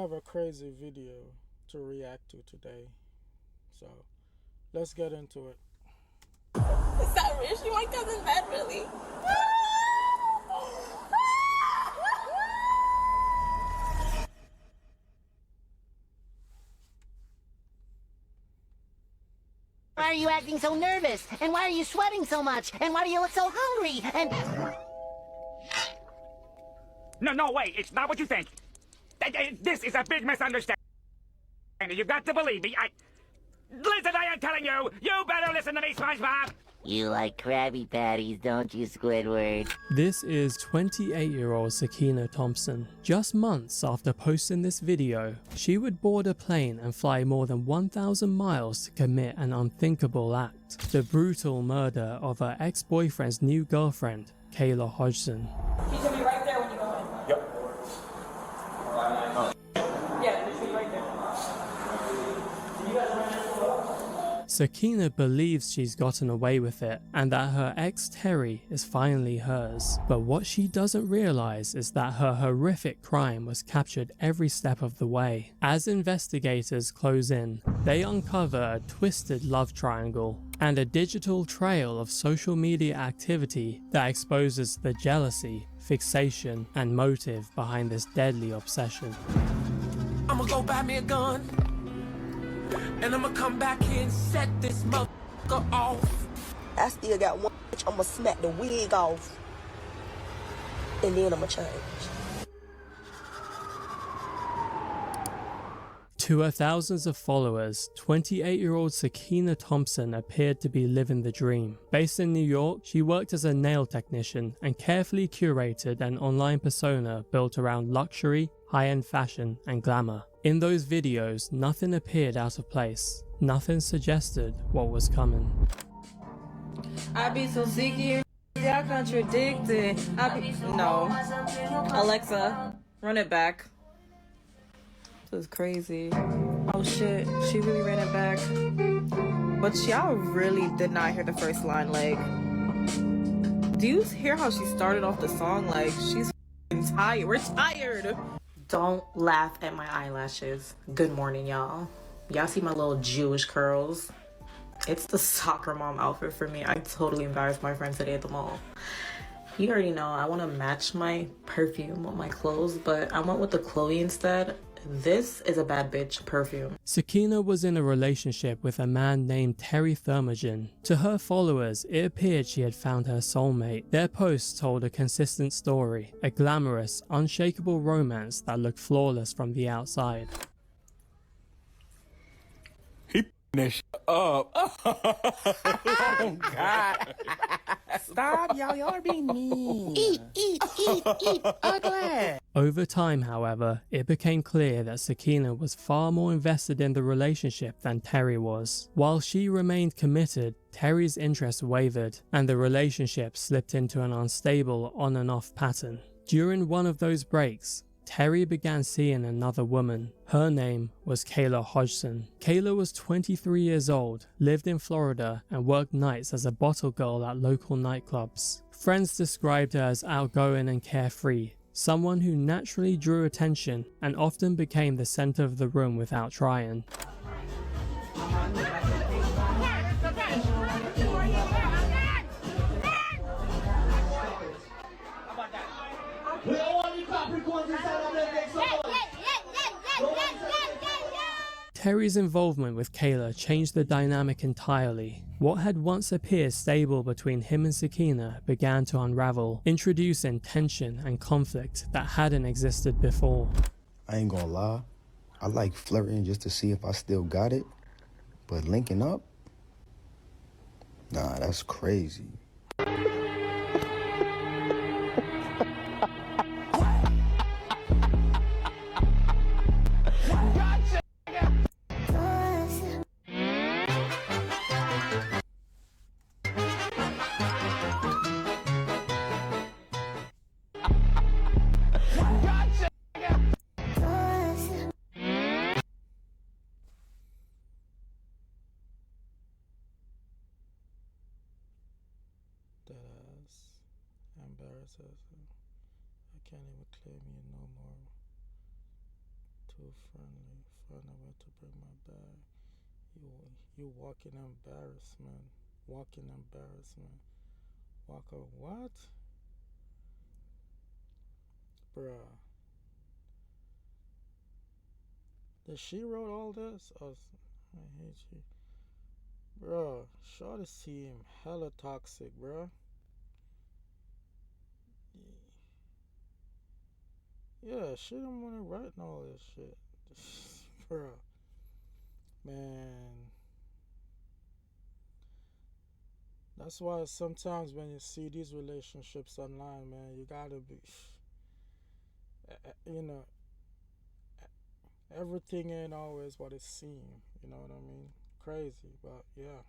have a crazy video to react to today. So let's get into it. Is that real? She my cousin bed, really? Why are you acting so nervous? And why are you sweating so much? And why do you look so hungry? And... No, wait, it's not what you think. This is a big misunderstanding. You've got to believe me. Listen, I am telling you, you better listen to me, SpongeBob. You like Krabby Patties, don't you, Squidward? This is 28-year-old Sakina Thompson. Just months after posting this video, she would board a plane and fly more than 1,000 miles to commit an unthinkable act: the brutal murder of her ex-boyfriend's new girlfriend, Kayla Hodgson. He's gonna be right there when you go in. Yep. Yeah, he should be right there. You guys run this floor? Sakina believes she's gotten away with it and that her ex Terry is finally hers. But what she doesn't realize is that her horrific crime was captured every step of the way. As investigators close in, they uncover a twisted love triangle and a digital trail of social media activity that exposes the jealousy, fixation, and motive behind this deadly obsession. I'ma go buy me a gun, and I'ma come back here and set this motherfucker off. I still got one bitch, I'ma smack the wig off. And then I'ma change. To her thousands of followers, 28-year-old Sakina Thompson appeared to be living the dream. Based in New York, she worked as a nail technician and carefully curated an online persona built around luxury, high-end fashion, and glamour. In those videos, nothing appeared out of place. Nothing suggested what was coming. I be so sick here. Y'all contradicted. No. Alexa, run it back. This is crazy. Oh shit, she really ran it back. But y'all really did not hear the first line. Like, do you hear how she started off the song? Like, she's tired. We're tired. Don't laugh at my eyelashes. Good morning, y'all. Y'all see my little Jewish curls? It's the soccer mom outfit for me. I totally embarrassed my friend today at the mall. You already know I want to match my perfume with my clothes, but I went with the Chloe instead. This is a bad bitch perfume. Sakina was in a relationship with a man named Terry Thermogen. To her followers, it appeared she had found her soulmate. Their posts told a consistent story, a glamorous, unshakable romance that looked flawless from the outside. This up. Oh, God. Stop, y'all. Y'all are being mean. Eat. Ugly. Over time, however, it became clear that Sakina was far more invested in the relationship than Terry was. While she remained committed, Terry's interest wavered, and the relationship slipped into an unstable on and off pattern. During one of those breaks, Terry began seeing another woman. Her name was Kayla Hodgson. Kayla was 23 years old, lived in Florida, and worked nights as a bottle girl at local nightclubs. Friends described her as outgoing and carefree, someone who naturally drew attention and often became the center of the room without trying. Terry's involvement with Kayla changed the dynamic entirely. What had once appeared stable between him and Sakina began to unravel, introducing tension and conflict that hadn't existed before. I ain't gonna lie, I like flirting just to see if I still got it, but linking up? Nah, that's crazy. Embarrasses. I can't even claim you no more. too friendly. Find a way to bring my bag. You walking embarrassment. Walking embarrassment. Walk a what? Bruh. Did she wrote all this? Oh, I hate you. Bruh, Shorty seem hella toxic, bruh. Yeah, she didn't want to write all this shit. Bruh. Man. That's why sometimes when you see these relationships online, man, you gotta be, you know, everything ain't always what it seems. You know what I mean? Crazy, but yeah.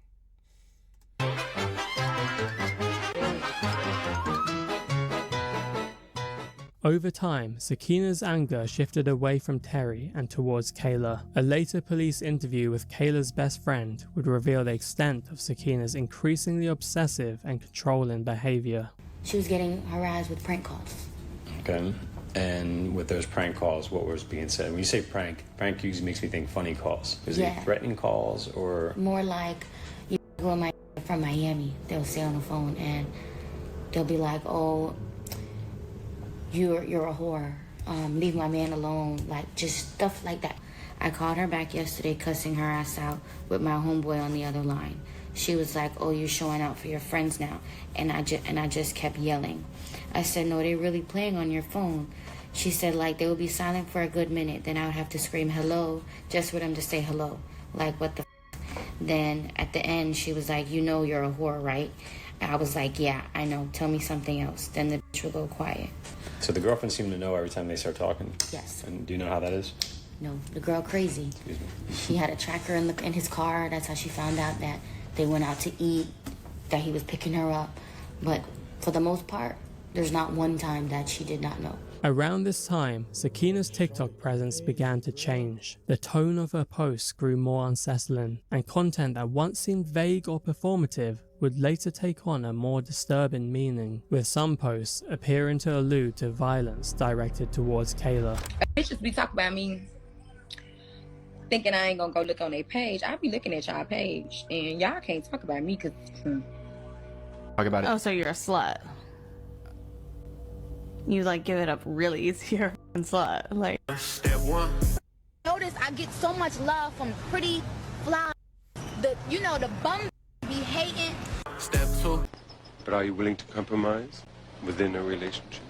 Over time, Sakina's anger shifted away from Terry and towards Kayla. A later police interview with Kayla's best friend would reveal the extent of Sakina's increasingly obsessive and controlling behavior. She was getting harassed with prank calls. Okay. And with those prank calls, what was being said? When you say prank usually makes me think funny calls. Is it threatening calls or? More like, you go my from Miami, they'll say on the phone and they'll be like, oh, you're a whore. Leave my man alone. Like, just stuff like that. I called her back yesterday cussing her ass out with my homeboy on the other line. She was like, oh, you're showing out for your friends now. And I just kept yelling. I said, no, they're really playing on your phone. She said, like, they would be silent for a good minute. Then I would have to scream hello just for them to say hello. Like, what the f***? Then at the end, she was like, you know you're a whore, right? And I was like, yeah, I know. Tell me something else. Then the bitch would go quiet. So the girlfriend seemed to know every time they start talking? Yes. And do you know how that is? No, the girl crazy. Excuse me. She had a tracker in his car. That's how she found out that they went out to eat, that he was picking her up. But for the most part, there's not one time that she did not know. Around this time, Sakina's TikTok presence began to change. The tone of her posts grew more unsettling, and content that once seemed vague or performative would later take on a more disturbing meaning, with some posts appearing to allude to violence directed towards Kayla. Bitches be talking about me thinking I ain't gonna go look on their page. I be looking at y'all page, and y'all can't talk about me because... Talk about it. Oh, so you're a slut. You like give it up really easy. You're a slut. Like, Step one. Notice I get so much love from pretty fly. The bum be hating. Step two. But are you willing to compromise within a relationship?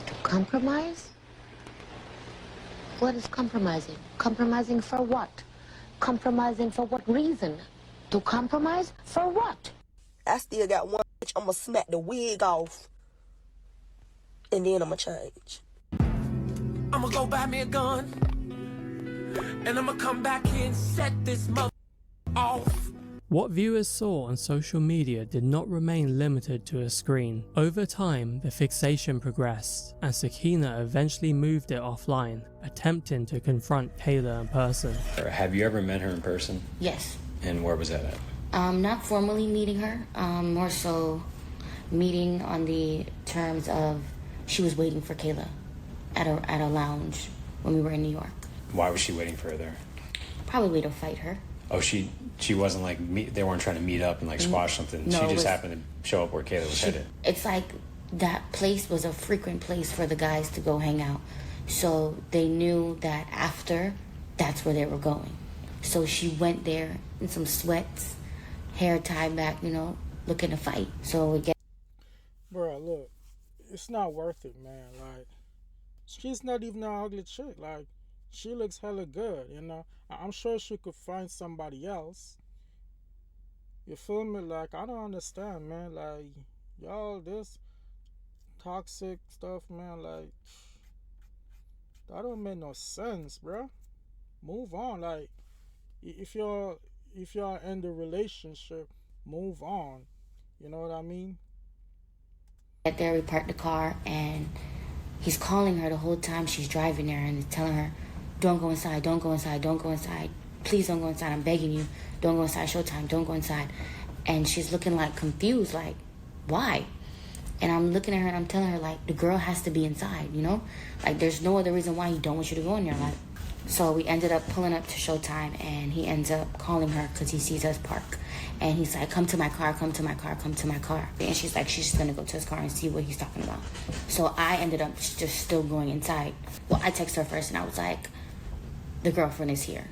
To compromise? What is compromising? Compromising for what? Compromising for what reason? To compromise for what? I still got one bitch. I'ma smack the wig off. And then I'ma change. I'ma go buy me a gun. And I'ma come back here and set this mother off. What viewers saw on social media did not remain limited to a screen. Over time, the fixation progressed, and Sakina eventually moved it offline, attempting to confront Kayla in person. Have you ever met her in person? Yes. And where was that at? Not formally meeting her, more so meeting on the terms of she was waiting for Kayla at a lounge when we were in New York. Why was she waiting for her there? Probably to fight her. Oh, she wasn't like, they weren't trying to meet up and like squash something. No, she just happened to show up where Kayla was headed. It's like that place was a frequent place for the guys to go hang out. So they knew that after, that's where they were going. So she went there in some sweats, hair tied back, looking to fight. So again. Bro, look, it's not worth it, man. Like, she's not even an ugly chick. Like, she looks hella good, I'm sure she could find somebody else. You feel me? Like, I don't understand, man. Like, y'all, this toxic stuff, man, like, that don't make no sense, bro. Move on. Like, if you're in the relationship, move on. You know what I mean? At there, we parked the car, and he's calling her the whole time she's driving there, and he's telling her, don't go inside, don't go inside, don't go inside. Please don't go inside, I'm begging you. Don't go inside, showtime, don't go inside. And she's looking like confused, like, why? And I'm looking at her and I'm telling her, like, the girl has to be inside, Like, there's no other reason why he don't want you to go in there. Like, So we ended up pulling up to Showtime, and he ends up calling her because he sees us park. And he's like, come to my car, come to my car, come to my car. And she's like, she's just gonna go to his car and see what he's talking about. So I ended up just still going inside. Well, I texted her first and I was like, the girlfriend is here.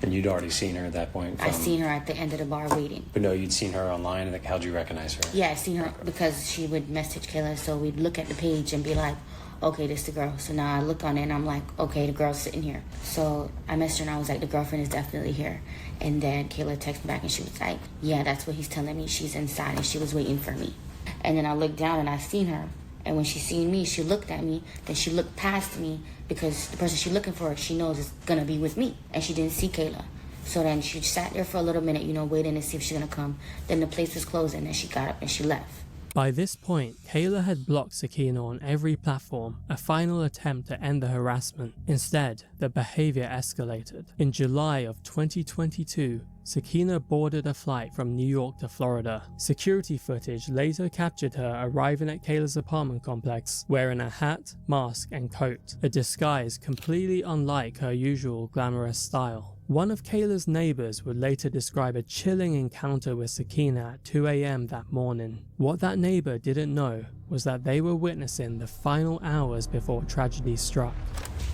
And you'd already seen her at that point? I seen her at the end of the bar waiting. But no, you'd seen her online, and how'd you recognize her? Yeah, I seen her because she would message Kayla, so we'd look at the page and be like, okay, this is the girl. So now I look on it and I'm like, okay, the girl's sitting here. So I messaged her and I was like, the girlfriend is definitely here. And then Kayla texted me back and she was like, yeah, that's what he's telling me. She's inside and she was waiting for me. And then I looked down and I seen her. And when she seen me, she looked at me. Then she looked past me because the person she's looking for, she knows is gonna be with me. And she didn't see Kayla. So then she sat there for a little minute, waiting to see if she's gonna come. Then the place was closing and she got up and she left. By this point, Kayla had blocked Sakina on every platform, a final attempt to end the harassment. Instead, the behavior escalated. In July of 2022, Sakina boarded a flight from New York to Florida. Security footage later captured her arriving at Kayla's apartment complex, wearing a hat, mask, and coat, a disguise completely unlike her usual glamorous style. One of Kayla's neighbors would later describe a chilling encounter with Sakina at 2 a.m. that morning. What that neighbor didn't know was that they were witnessing the final hours before tragedy struck.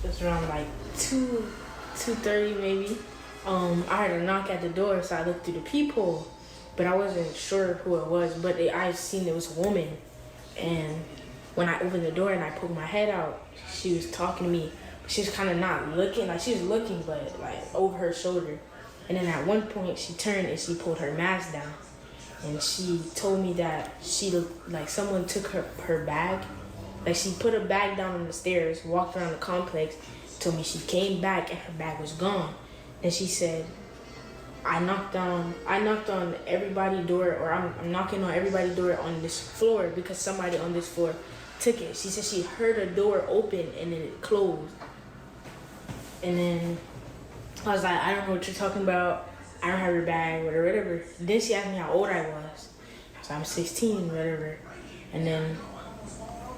It was around like 2:30 maybe. I heard a knock at the door, so I looked through the peephole, but I wasn't sure who it was, but I seen it was a woman. And when I opened the door and I poked my head out, she was talking to me. She was kind of not looking, like she was looking, but like over her shoulder. And then at one point she turned and she pulled her mask down. And she told me that she looked like someone took her bag. Like she put her bag down on the stairs, walked around the complex, told me she came back and her bag was gone. And she said, I knocked on everybody's door, or I'm knocking on everybody's door on this floor because somebody on this floor took it. She said she heard a door open and then it closed. And then I was like, I don't know what you're talking about. I don't have your bag, whatever. Then she asked me how old I was. So I'm 16, whatever. And then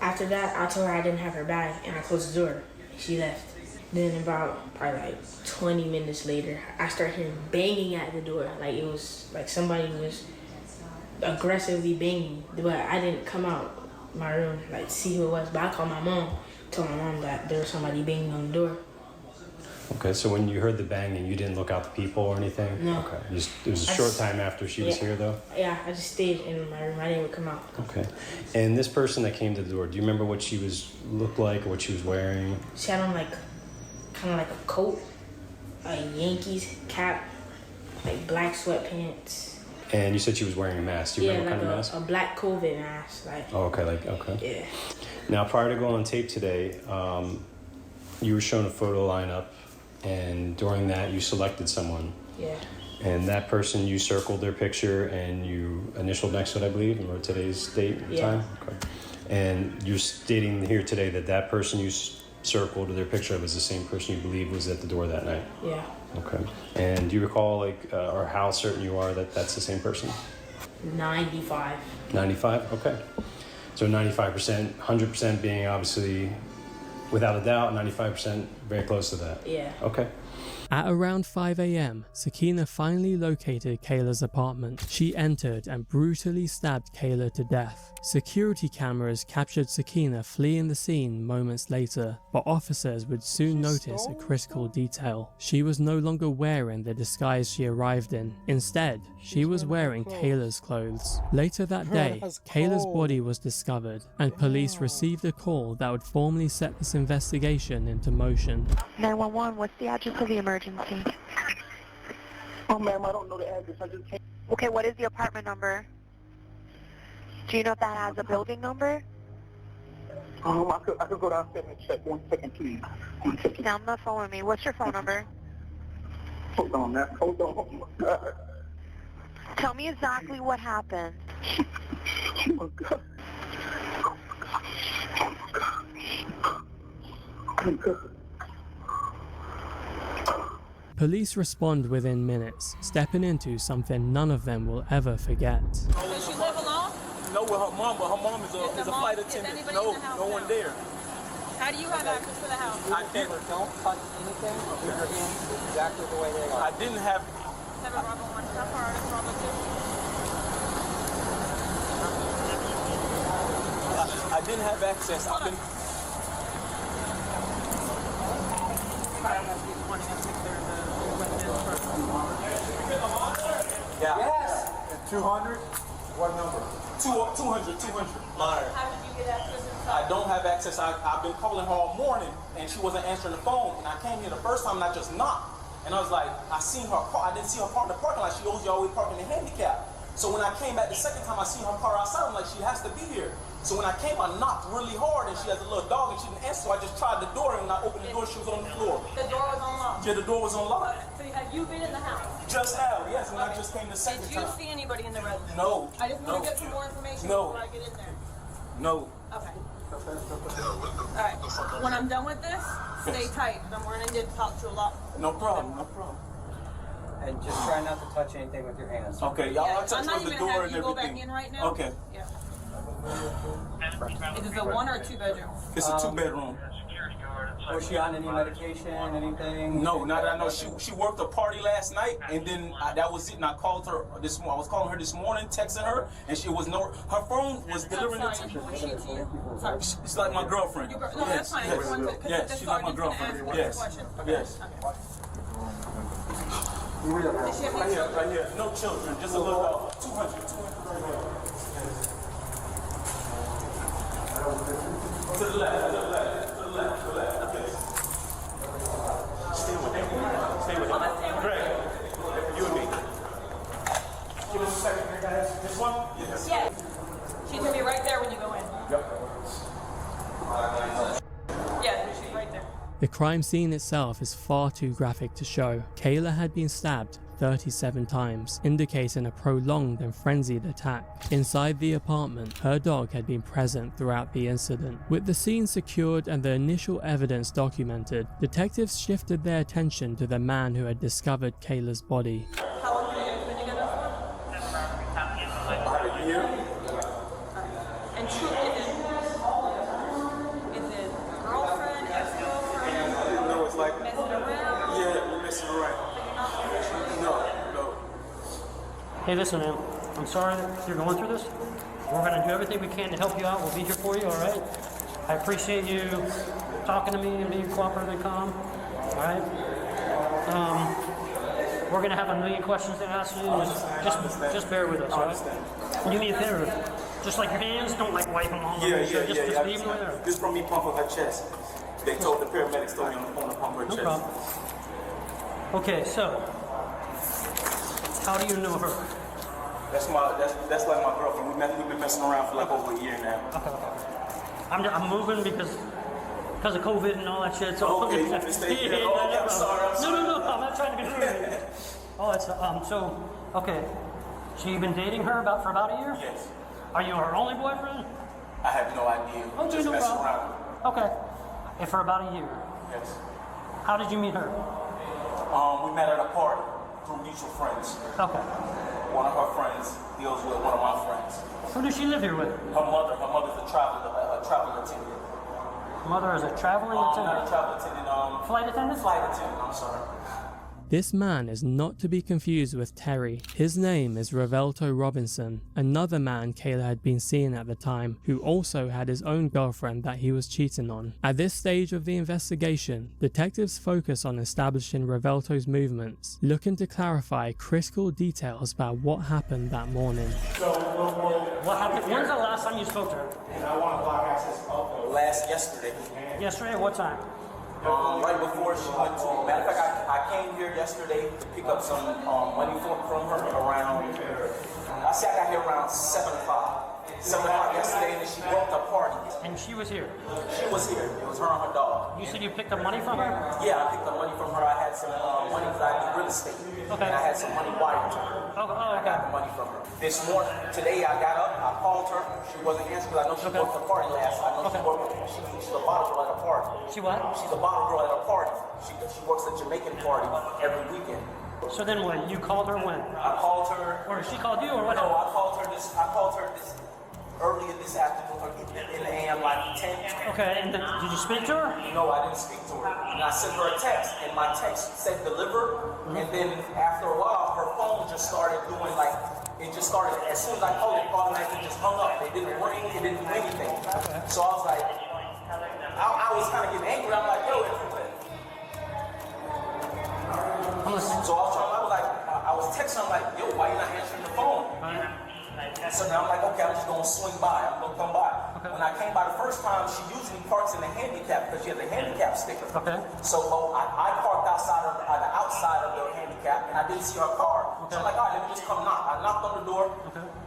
after that, I told her I didn't have her bag and I closed the door. She left. Then about probably like 20 minutes later, I started hearing banging at the door. Like it was like somebody was aggressively banging. But I didn't come out my room, like see who it was. But I called my mom, told my mom that there was somebody banging on the door. Okay, so when you heard the banging, you didn't look out the people or anything? No. Okay, it was a short time after she was here, though? Yeah, I just stayed in my room. I didn't even come out. Okay. And this person that came to the door, do you remember what she looked like or what she was wearing? She had on like, kind of like a coat, a Yankees cap, like black sweatpants. And you said she was wearing a mask. Do you remember what kind of mask? A black COVID mask. Like. Oh, okay. Yeah. Now, prior to going on tape today, you were shown a photo lineup. And during that, you selected someone. Yeah. And that person, you circled their picture and you initialed next to it, I believe, and wrote today's date and time? Okay. And you're stating here today that person you circled or their picture was the same person you believe was at the door that night? Yeah. Okay. And do you recall, or how certain you are that that's the same person? 95. 95? Okay. So 95%, 100% being obviously... Without a doubt, 95%, very close to that. Yeah. Okay. At around 5 a.m., Sakina finally located Kayla's apartment. She entered and brutally stabbed Kayla to death. Security cameras captured Sakina fleeing the scene moments later, but officers would soon notice a critical detail. She was no longer wearing the disguise she arrived in. Instead, she was wearing Kayla's clothes. Later that day, Kayla's body was discovered, and police received a call that would formally set this investigation into motion. 911, what's the address of the emergency? Oh, ma'am, I don't know the address. I just came. Okay, what is the apartment number? Do you know if that has a building number? I could go downstairs and check. 1 second, please. 1 second. Stay on the phone with me. What's your phone number? Hold on, man. Hold on. Oh, my God. Tell me exactly what happened. Oh, my God. Oh, my God. Oh, my God. Oh, my God. Police respond within minutes, stepping into something none of them will ever forget. Does she live alone? No, with her mom, but her mom is a flight attendant. No one there. How do you have access to the house? Don't touch anything. Leave your hands exactly the way they are. I didn't have. 7 Bravo 1. How far out of Bravo 2? I didn't have access. I've been. Yeah. Yes. 200. What number? 200. Monitor. How did you get access I inside? don't have access. I've been calling her all morning, and she wasn't answering the phone. And I came here the first time, and I just knocked. And I was like, I seen her car. I didn't see her park in the parking lot. She always parking the handicap. So when I came back the second time, I seen her car outside. I'm like, she has to be here. So when I came, I knocked really hard, and she has a little dog, and she didn't answer. So I just tried the door, and when I opened the door, she was on the floor. The door was unlocked. Yeah, the door was unlocked. So have you been in the house? Just now, yes. When I just came the second time. Did you see anybody in the residence? No. I just want to get some more information before I get in there. No. Okay. Alright. When I'm done with this, stay tight. I'm running to talk to a lot. No problem. No problem. And just try not to touch anything with your hands. Okay, y'all. I'll touch I'm not with the even door having and you go back everything. in right now. Okay. Yeah. Is it a 1 or 2 bedroom? It's a 2-bedroom. Was she on any medication, anything? No, not that I know. She worked a party last night, and then that was it. And I called her this morning. I was calling her this morning, texting her, and she was no. Her phone was delivering it to me. Who's she to you? Sorry. She's like my girlfriend. No, that's fine. I just wanted to, Yes, she's like my girlfriend. Yes. Yes. Right here. No children, just a little dog. 200 right here. To the left. Okay. Stay with him. Greg, you and me. Give us a second here, guys. This one? Yes. Yes. She's gonna be right there when you go in. Yep. Yeah, she's right there. The crime scene itself is far too graphic to show. Kayla had been stabbed 37 times, indicating a prolonged and frenzied attack. Inside the apartment, her dog had been present throughout the incident. With the scene secured and the initial evidence documented, detectives shifted their attention to the man who had discovered Kayla's body. How long have you guys been together for? About a year. And is it girlfriend, ex-girlfriend? No, it's like messing around? Yeah, we're messing around. No. Hey, listen, man. I'm sorry that you're going through this. We're going to do everything we can to help you out. We'll be here for you, all right? I appreciate you talking to me and being cooperative and calm, all right? We're going to have a million questions to ask you. Just bear with us, all right? Do me a favor. Just like your hands, don't like wipe them all over. Yeah. Just leave them there. This from me pumping her chest. They told the paramedics told me on the pump her chest. No problem. Okay, so how do you know her? That's like my girlfriend. We've been messing around for like over a year now. Okay. I'm moving because of COVID and all that shit. So okay, you want to stay here? Okay, I'm sorry. No, I'm not trying to be rude. Oh, it's okay. So you've been dating her for about a year? Yes. Are you her only boyfriend? I have no idea. Okay, Just no messing problem. around. Okay. And for about a year. Yes. How did you meet her? We met at a party through mutual friends. Okay. One of her friends deals with one of my friends. Who does she live here with? Her mother's a travel attendant. Mother is a traveling attendant? Not a travel attendant, flight attendant? Flight attendant, I'm sorry. This man is not to be confused with Terry. His name is Revelto Robinson, another man Kayla had been seeing at the time, who also had his own girlfriend that he was cheating on. At this stage of the investigation, detectives focus on establishing Revelto's movements, looking to clarify critical details about what happened that morning. So, what happened? When's the last time you spoke to her? I want to block access. Yesterday. Yesterday at what time? Right before she went to. Matter of fact, I came here yesterday to pick up some money from her around. I say I got here around 7 o'clock. 7 o'clock yesterday, and she broke the party. And she was here? She was here. It was her and her dog. You said you picked up money from her? Yeah, I picked up money from her. I had some money because I do real estate. Okay. And I had some money wired to her. I got the money from her. This morning, today I got up, I called her. She wasn't answering because I know she worked the party last night. I know she's a bottle girl at a party. She what? She's a bottle girl at a party. She works at Jamaican party every weekend. So then when? You called her when? I called her. Or she called you or what? No, I called her this earlier this afternoon, or in the AM, like 10. Okay, and then did you speak to her? No, I didn't speak to her. And I sent her a text, and my text said deliver. And then after a while, her phone just started doing like, it just started, as soon as I called it, automatically just hung up. It didn't ring, it didn't do anything. So I was like, I was kind of getting angry. I'm like, yo, I was texting her, I'm like, yo, why you not answering the phone? So now I'm like, okay, I'm just gonna swing by. I'm gonna come by. When I came by the first time, she usually parks in the handicap because she has a handicap sticker. So I parked outside of the outside of the handicap, and I didn't see her car. So I'm like, all right, let me just come knock. I knocked on the door.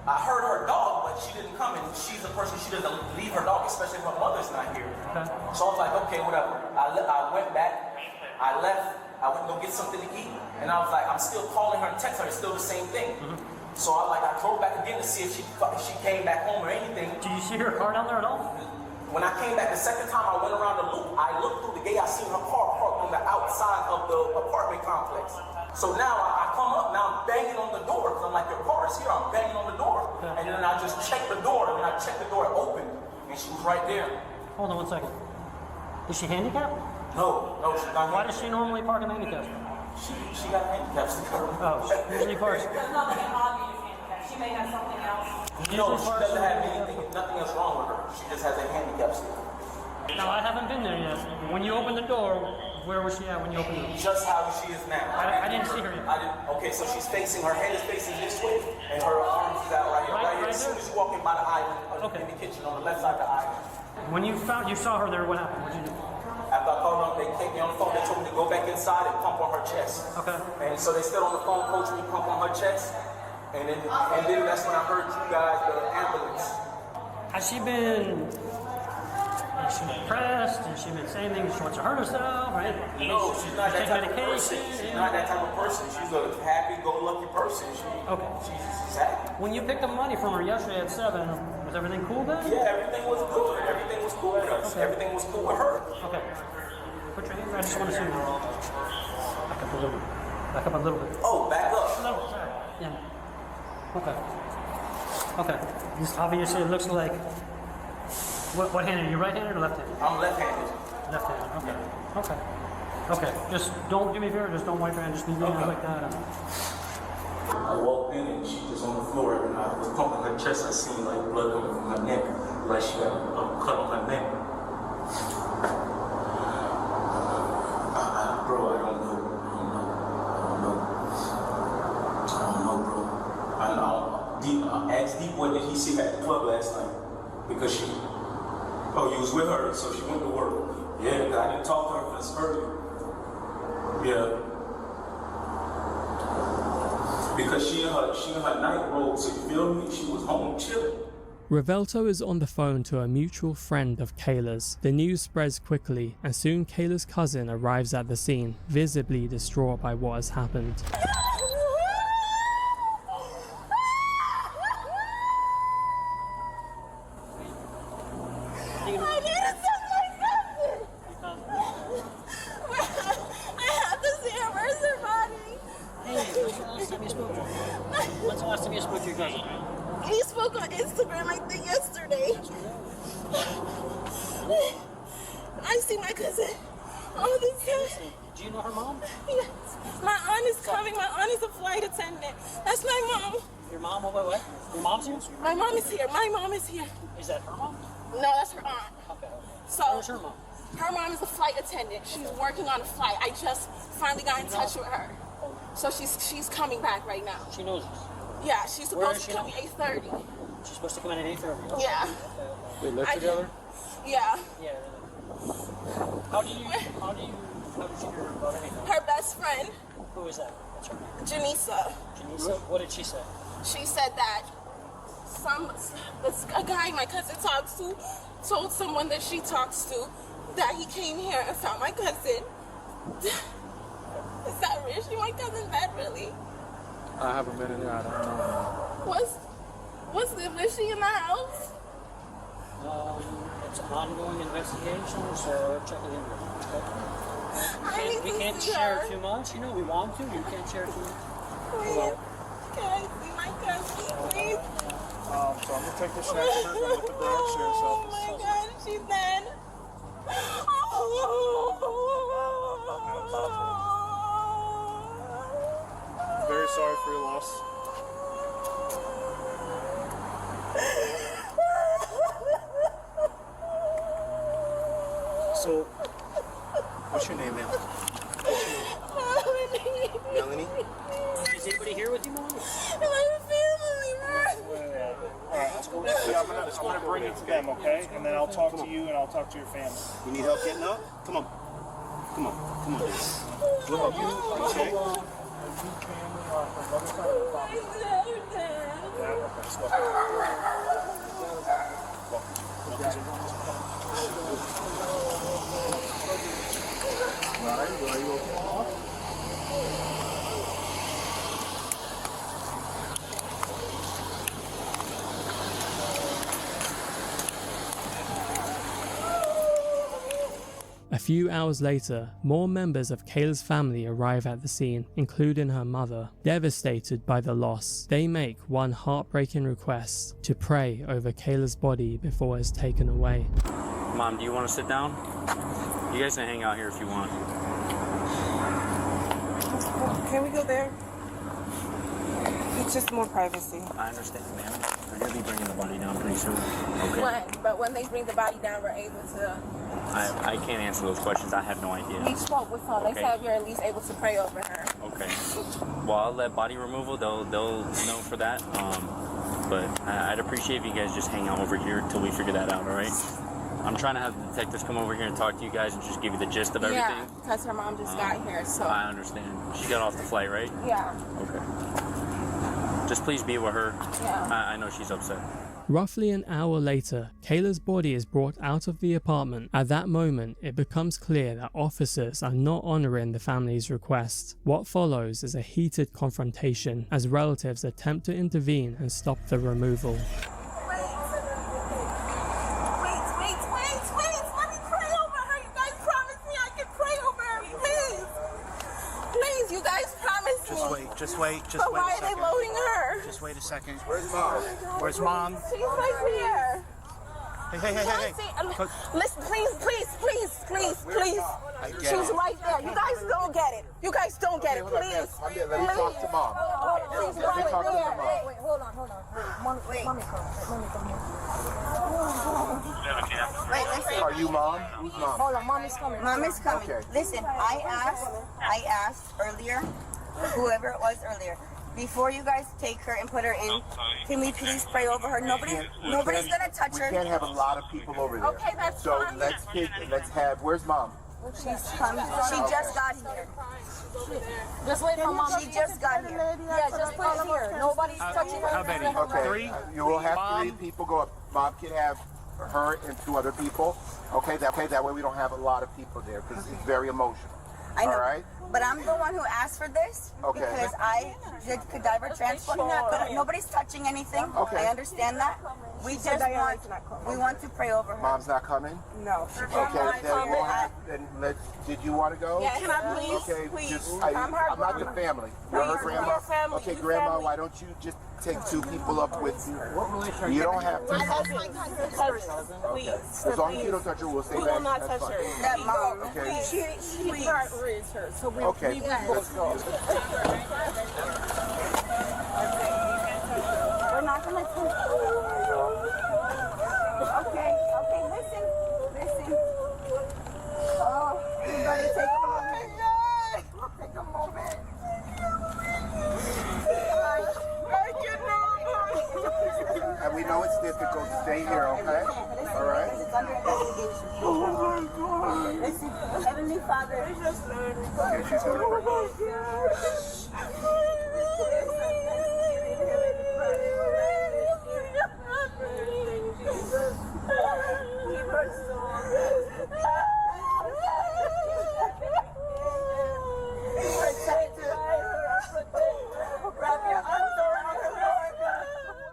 I heard her dog, but she didn't come, and she's a person, she doesn't leave her dog, especially if her mother's not here. So I was like, okay, whatever. I went back. I left. I went to go get something to eat, and I was like, I'm still calling her and texting her. It's still the same thing. So I drove back again to see if she came back home or anything. Did you see her car down there at all? When I came back the second time, I went around the loop. I looked through the gate. I seen her car parked on the outside of the apartment complex. So now I come up. Now I'm banging on the door because I'm like, your car is here. I'm banging on the door, and then I just checked the door. And I checked the door, it opened, and she was right there. Hold on 1 second. Is she handicapped? No, she's not. Why does she normally park in handicap? She got a handicap sticker. Oh, she usually parks. There's not like an obvious handicap. She may have something else. No, she doesn't have anything. Nothing else wrong with her. She just has a handicap sticker. Now, I haven't been there yet. When you opened the door, where was she at when you opened it? Just how she is now. I didn't see her yet. Okay, so she's facing, her head is facing this way, and her arms is out right here. Right here. As soon as you walk in by the island, in the kitchen, on the left side of the island. When you saw her there, what happened? What did you do? After I called them, they kept me on the phone. They told me to go back inside and pump on her chest. And so they stood on the phone, coached me, pump on her chest. And then that's when I heard you guys, the ambulance. Has she been depressed? Has she been saying things she wants to hurt herself? Right? No, she's not that type of person. She's not that type of person. She's a happy-go-lucky person. She's happy. When you picked up money from her yesterday at 7, was everything cool then? Yeah, everything was good. Everything was cool with us. Everything was cool with her. Okay. Put your hands. I just want to see you. Back up a little bit. Back up a little bit. Oh, back up. No, sorry. Yeah. Okay. This obviously looks like. What hand are you? Right-handed or left-handed? I'm left-handed. Left-handed. Okay. Just don't do me a favor. Just don't wipe your hand. Just leave your hands like that. I walked in and she was on the floor, and I was pumping her chest. I seen like blood coming from her neck, like she got a cut on her neck. Bro, I don't know, bro. Ask D what did he see her at the club last night? Because you was with her, so she went to work. Yeah, because I didn't talk to her since earlier. Yeah. Because she in her night robe, so you feel me? She was home chilling. Revelto is on the phone to a mutual friend of Kayla's. The news spreads quickly, and soon Kayla's cousin arrives at the scene, visibly distraught by what has happened. When's the last time you spoke to your cousin? We spoke on Instagram, I think, yesterday. I see my cousin all the time. Do you know her mom? Yes. My aunt is coming. My aunt is a flight attendant. That's my mom. Your mom? What? Your mom's here? My mom is here. My mom is here. Is that her mom? No, that's her aunt. Okay. So, where's her mom? Her mom is a flight attendant. She's working on a flight. I just finally got in touch with her. So she's coming back right now. She knows this? Yeah, she's supposed to come at 8:30. She's supposed to come in at 8:30? Okay. Yeah. They live together? Yeah. Yeah. How did you hear about anything? Her best friend. Who is that? What's her name? Janisa. Janisa? What did she say? She said that a guy my cousin talks to told someone that she talks to that he came here and found my cousin. Is that real? Is my cousin bad, really? I haven't been in there. I don't know. Was she in the house? It's an ongoing investigation, so check it in. Okay? We can't share too much. You know, we want to. You can't share too much. Please. Can I see my cousin, please? So I'm gonna take the snatch of her, go with the branch sheriff's office. Oh my God, she's dead. Very sorry for your loss. So, what's your name, ma'am? Melanie? Is anybody here with you, Mom? My family, Alright, let's go. I'm gonna bring you to them, okay? And then I'll talk to you and I'll talk to your family. You need help getting up? Come on. Come on. Come on. Look up. You okay? A few hours later, more members of Kayla's family arrive at the scene, including her mother. Devastated by the loss, they make one heartbreaking request: to pray over Kayla's body before it's taken away. Mom, do you want to sit down? You guys can hang out here if you want. Can we go there? It's just more privacy. I understand, ma'am. They're going to be bringing the body down pretty soon. Okay. But when they bring the body down, we're able to... I can't answer those questions. I have no idea. We spoke with her. They Okay. said we're at least able to pray over her. Okay. Well, I'll let body removal. They'll know for that. But I'd appreciate if you guys just hang out over here until we figure that out, all right? I'm trying to have the detectives come over here and talk to you guys and just give you the gist of everything. Yeah, because her mom just got here, so... I understand. She got off the flight, right? Yeah. Okay. Just please be with her. Yeah. I know she's upset. Roughly an hour later, Kayla's body is brought out of the apartment. At that moment, it becomes clear that officers are not honoring the family's request. What follows is a heated confrontation as relatives attempt to intervene and stop the removal. Just wait. But why are they loading her? Just wait a second. Where's Mom? Where's Mom? She's right here. Hey. Listen, please. She's right there. You guys don't get it. Please. Let me talk to Mom. She's Let me right talk to there. Mom. Wait, hold on. Mommy's coming. Wait, listen. Are you Mom? Who's Mom? Hold on, Mommy's coming. Mommy's coming. Okay. Listen, I asked earlier, whoever it was earlier, before you guys take her and put her in, can we please pray over her? Nobody's gonna touch her. We can't have a lot of people over there. Okay, that's so fine. let's have. Where's Mom? She's coming. She just got here. Just wait for Mom. She just got here. Yeah, just put her here. Nobody's touching her. How many? Okay. You will have 3 people go up. Mom can have her and 2 other people. Okay. That way we don't have a lot of people there because it's very emotional. I know. All right. But I'm the one who asked for this because I did cadaver transport. But nobody's touching anything. Okay. I understand that. We just want to pray over her. Mom's not coming? No. Okay, then we'll have, did you want to go? Yeah, can I please? Okay, Please. I'm not the family. You're her grandma. Your family. Okay, Your grandma, family. why don't you just take 2 people up with you? You don't have to. That's my cousin. Please. As long as you don't touch her, we'll stay We back. will not That's touch fine. her. That mom. Okay. She raised her, so we Okay. both go. We're not gonna touch her. Okay, listen. Oh, you better take a moment. Take a moment. And we know it's difficult. Stay here, okay? All right? It's under investigation. Oh my God. Listen, Heavenly Father. Okay, she's going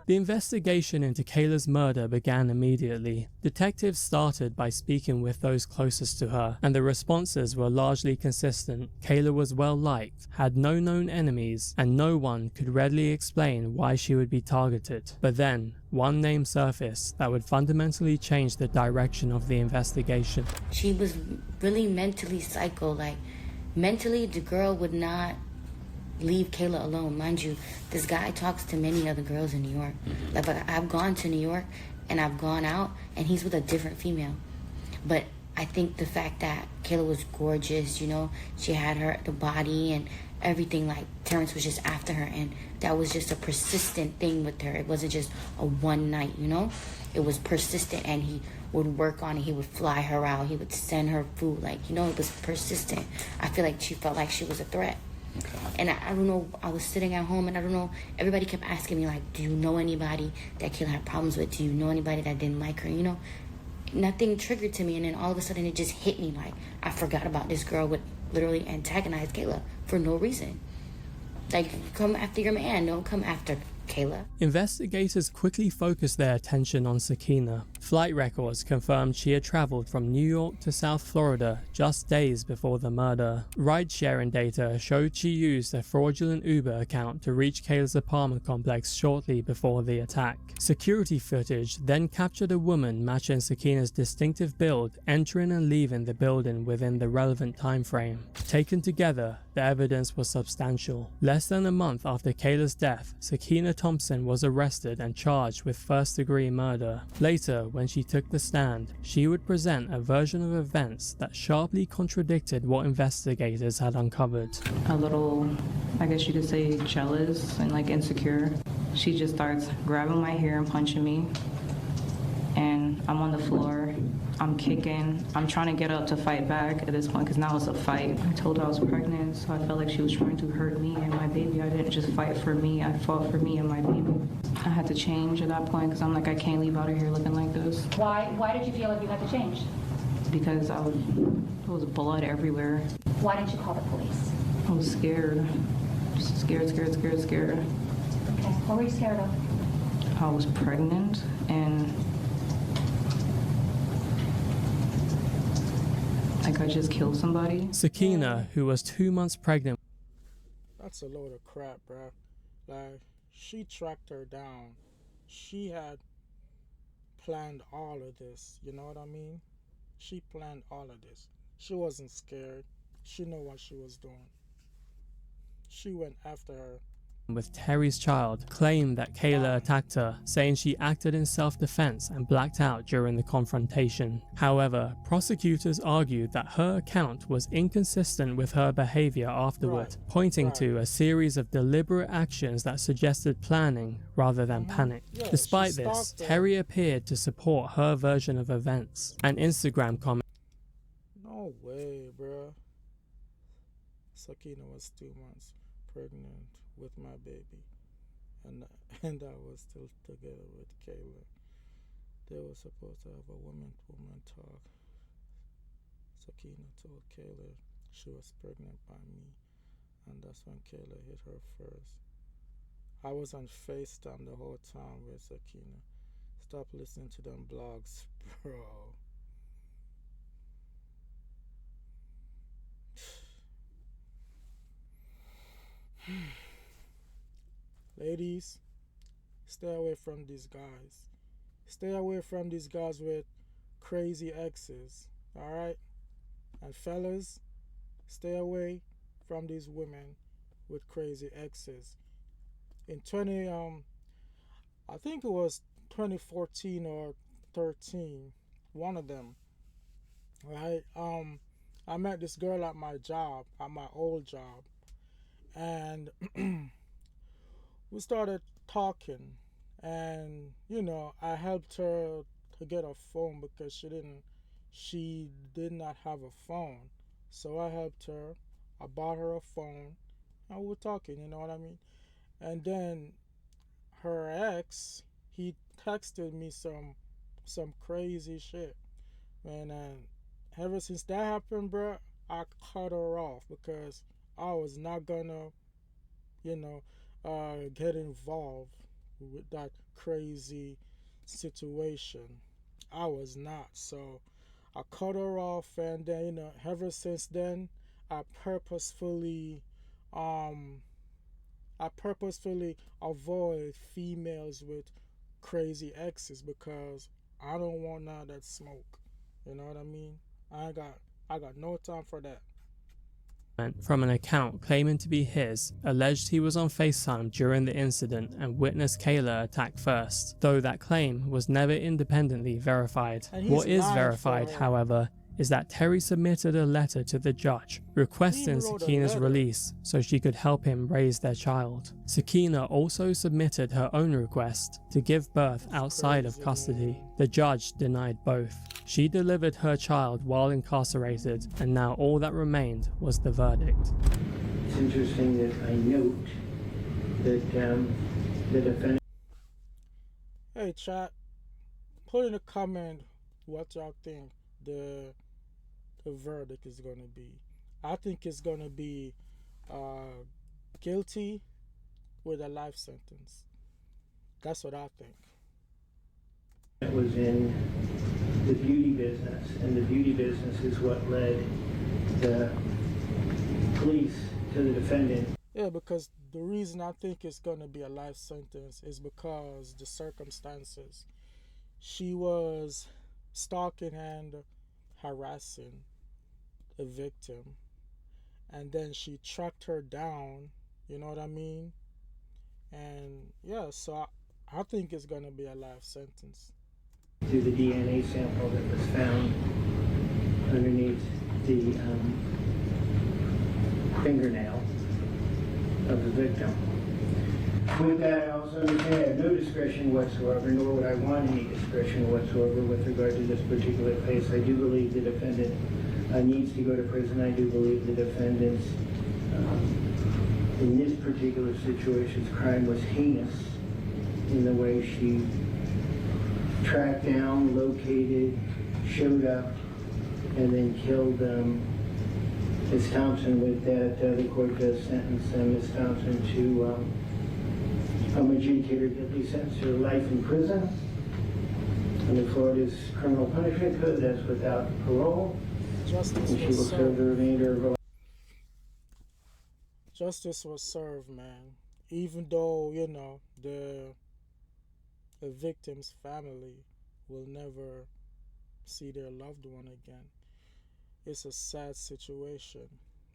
The The investigation into Kayla's murder began immediately. Detectives started by speaking with those closest to her, and the responses were largely consistent. Kayla was well liked, had no known enemies, and no one could readily explain why she would be targeted. But then, one name surfaced that would fundamentally change the direction of the investigation. She was really mentally psycho. Like, mentally, the girl would not leave Kayla alone. Mind you, this guy talks to many other girls in New York. Like, I've gone to New York and I've gone out and he's with a different female. But I think the fact that Kayla was gorgeous, you know, she had the body and everything, like Terrence was just after her, and that was just a persistent thing with her. It wasn't just a one night, you know, it was persistent, and he would work on it. He would fly her out, he would send her food, like, you know, it was persistent. I feel like she felt like she was a threat. Okay. And I don't know, I was sitting at home and I don't know, everybody kept asking me, like, do you know anybody that Kayla had problems with? Do you know anybody that didn't like her? You know, nothing triggered to me, and then all of a sudden it just hit me, like, I forgot about this girl would literally antagonize Kayla for no reason. Like, come after your man, don't come after Kayla. Investigators quickly focused their attention on Sakina. Flight records confirmed she had traveled from New York to South Florida just days before the murder. Ride-sharing data showed she used a fraudulent Uber account to reach Kayla's apartment complex shortly before the attack. Security footage then captured a woman matching Sakina's distinctive build entering and leaving the building within the relevant time frame. Taken together, the evidence was substantial. Less than a month after Kayla's death, Sakina Thompson was arrested and charged with first-degree murder. Later, when she took the stand, she would present a version of events that sharply contradicted what investigators had uncovered. A little, I guess you could say, jealous and like insecure. She just starts grabbing my hair and punching me, and I'm on the floor. I'm kicking. I'm trying to get up to fight back at this point because now it's a fight. I told her I was pregnant, so I felt like she was trying to hurt me and my baby. I didn't just fight for me. I fought for me and my baby. I had to change at that point because I'm like, I can't leave out of here looking like this. Why did you feel like you had to change? Because there was blood everywhere. Why didn't you call the police? I was scared. Just scared. Okay. What were you scared of? I was pregnant and like I just killed somebody. Sakina, who was 2 months pregnant. That's a load of crap, bro. Like, she tracked her down. She had planned all of this, you know what I mean? She planned all of this. She wasn't scared. She knew what she was doing. She went after her. With Terry's child, claimed that Kayla attacked her, saying she acted in self-defense and blacked out during the confrontation. However, prosecutors argued that her account was inconsistent with her behavior afterward, pointing to a series of deliberate actions that suggested planning rather than panic. Yeah, despite this, Terry appeared to support her version of events. An Instagram comment. No way, bruh. Sakina was 2 months pregnant with my baby, and I was still together with Kayla. They were supposed to have a woman talk. Sakina told Kayla she was pregnant by me, and that's when Kayla hit her first. I was on FaceTime the whole time with Sakina. Stop listening to them blogs, bro. Ladies, stay away from these guys. Stay away from these guys with crazy exes, alright? And fellas, stay away from these women with crazy exes. In I think it was 2014 or 13, one of them, right? I met this girl at my job, at my old job, and we started talking, and you know, I helped her to get a phone because she did not have a phone. So I helped her. I bought her a phone, and we were talking, you know what I mean? And then her ex, he texted me some crazy shit, and ever since that happened, bro, I cut her off because I was not gonna, you know, get involved with that crazy situation. I was not. So I cut her off, and then, ever since then, I purposefully, um, I purposefully avoid females with crazy exes because I don't want none of that smoke. You know what I mean? I got no time for that. From an account claiming to be his, alleged he was on FaceTime during the incident and witnessed Kayla attack first, though that claim was never independently verified. What is verified, however, is that Terry submitted a letter to the judge requesting Sakina's release so she could help him raise their child. Sakina also submitted her own request to give birth outside of custody. The judge denied both. She delivered her child while incarcerated, and now all that remained was the verdict. It's interesting that I note that the defendant... Hey chat, put in a comment what y'all think the verdict is going to be. I think it's going to be guilty with a life sentence. That's what I think. It was in the beauty business, and the beauty business is what led the police to the defendant. Yeah, because the reason I think it's going to be a life sentence is because the circumstances. She was stalking and harassing the victim, and then she tracked her down, you know what I mean? And yeah, so I think it's going to be a life sentence. To the DNA sample that was found underneath the fingernail of the victim. With that, I also understand I have no discretion whatsoever, nor would I want any discretion whatsoever with regard to this particular case. I do believe the defendant needs to go to prison. I do believe the defendant, in this particular situation's crime was heinous in the way she tracked down, located, showed up, and then killed Ms. Thompson. With that, the court does sentence Ms. Thompson to adjudicator guilty sentence to life in prison. Under Florida's criminal punishment code, that's without parole. Justice and she will serve the remainder of her life. Justice was served, man. Even though, the victim's family will never see their loved one again. It's a sad situation.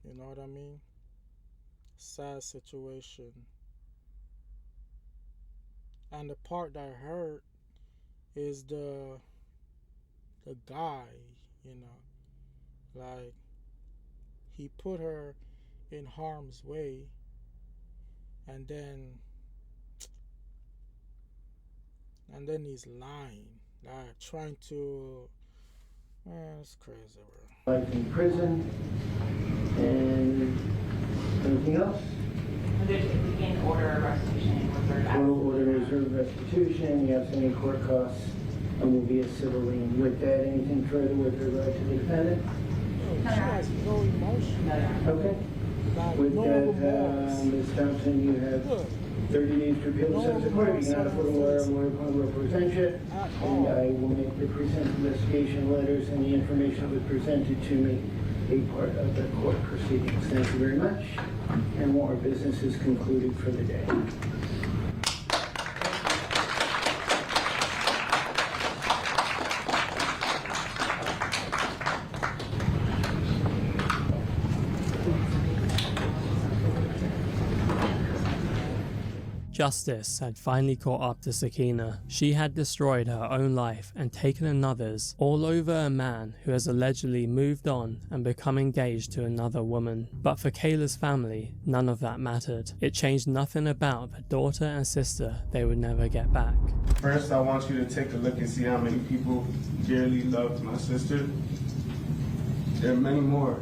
You know what I mean? Sad situation. And the part that hurt is the guy, like he put her in harm's way, and then he's lying, like trying to, man, it's crazy, bro. Life in prison. And anything else? In order of restitution. Order reserve restitution. You have any court costs, and will be a civil lien. With that, anything further with regard to the defendant? She has no emotion. Okay. With that, Ms. Thompson, you have 30 days to appeal the sentence of court. You cannot afford a lawyer will represent you. And I will make the pre-sentence investigation letters and the information that was presented to me a part of the court proceedings. Thank you very much. And our business is concluded for the day. Justice had finally caught up to Sakina. She had destroyed her own life and taken another's, all over a man who has allegedly moved on and become engaged to another woman. But for Kayla's family, none of that mattered. It changed nothing about the daughter and sister they would never get back. First, I want you to take a look and see how many people dearly loved my sister. There are many more,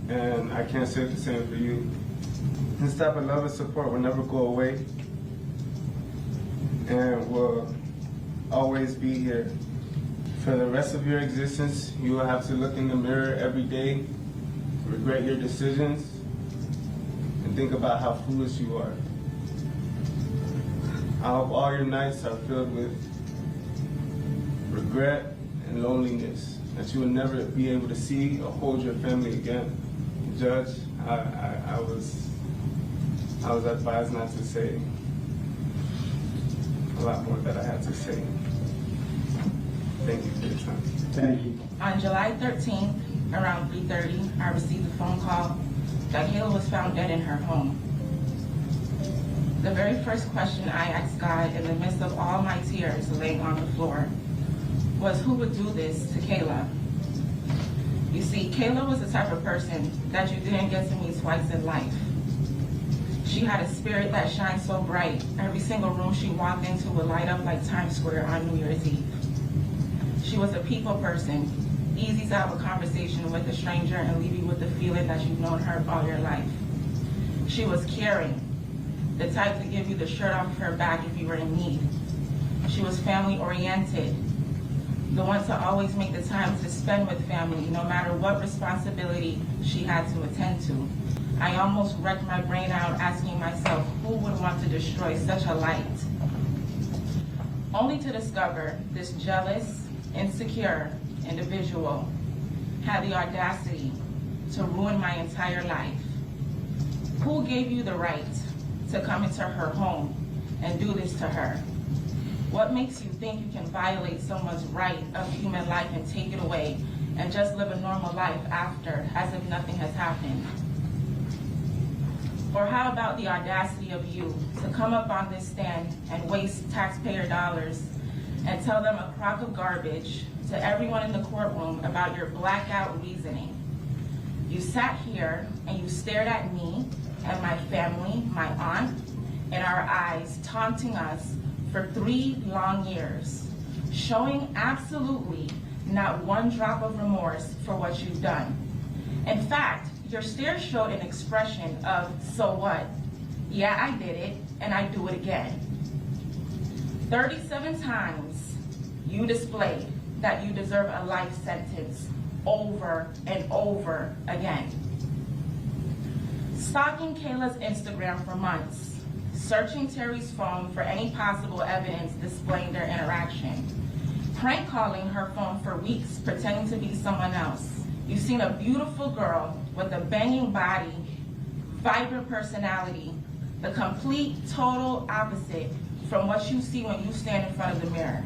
and I can't say the same for you. This type of love and support will never go away, and will always be here. For the rest of your existence, you will have to look in the mirror every day, regret your decisions, and think about how foolish you are. I hope all your nights are filled with regret and loneliness, that you will never be able to see or hold your family again. Judge, I was advised not to say a lot more that I had to say. Thank you for your time. Thank you. On July 13th, around 3:30, I received a phone call that Kayla was found dead in her home. The very first question I asked God in the midst of all my tears laying on the floor was, who would do this to Kayla? You see, Kayla was the type of person that you didn't get to meet twice in life. She had a spirit that shined so bright, every single room she walked into would light up like Times Square on New Year's Eve. She was a people person, easy to have a conversation with a stranger and leave you with the feeling that you've known her all your life. She was caring, the type to give you the shirt off her back if you were in need. She was family oriented, the one to always make the time to spend with family, no matter what responsibility she had to attend to. I almost wrecked my brain out asking myself, who would want to destroy such a light? Only to discover this jealous, insecure individual had the audacity to ruin my entire life. Who gave you the right to come into her home and do this to her? What makes you think you can violate someone's right of human life and take it away and just live a normal life after, as if nothing has happened? Or how about the audacity of you to come up on this stand and waste taxpayer dollars and tell them a crock of garbage to everyone in the courtroom about your blackout reasoning? You sat here and you stared at me and my family, my aunt, in our eyes, taunting us for 3 long years, showing absolutely not one drop of remorse for what you've done. In fact, your stare showed an expression of, so what? Yeah, I did it, and I do it again. 37 times you displayed that you deserve a life sentence over and over again. Stalking Kayla's Instagram for months, searching Terry's phone for any possible evidence displaying their interaction, prank calling her phone for weeks pretending to be someone else. You've seen a beautiful girl with a banging body, vibrant personality, the complete, total opposite from what you see when you stand in front of the mirror.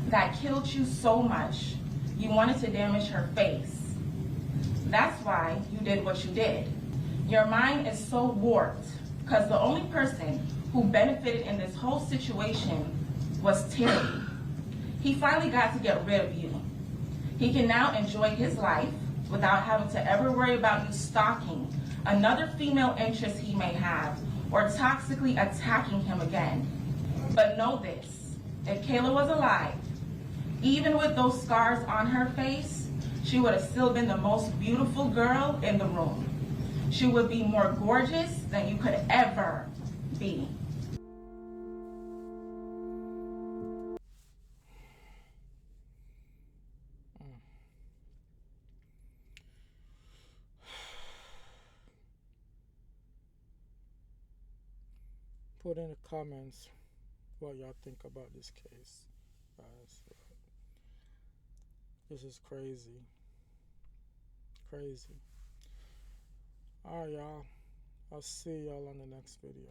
That killed you so much, you wanted to damage her face. That's why you did what you did. Your mind is so warped because the only person who benefited in this whole situation was Terry. He finally got to get rid of you. He can now enjoy his life without having to ever worry about you stalking another female interest he may have or toxically attacking him again. But know this, if Kayla was alive, even with those scars on her face, she would have still been the most beautiful girl in the room. She would be more gorgeous than you could ever be. Put in the comments what y'all think about this case. This is crazy. Crazy. Alright, y'all. I'll see y'all on the next video.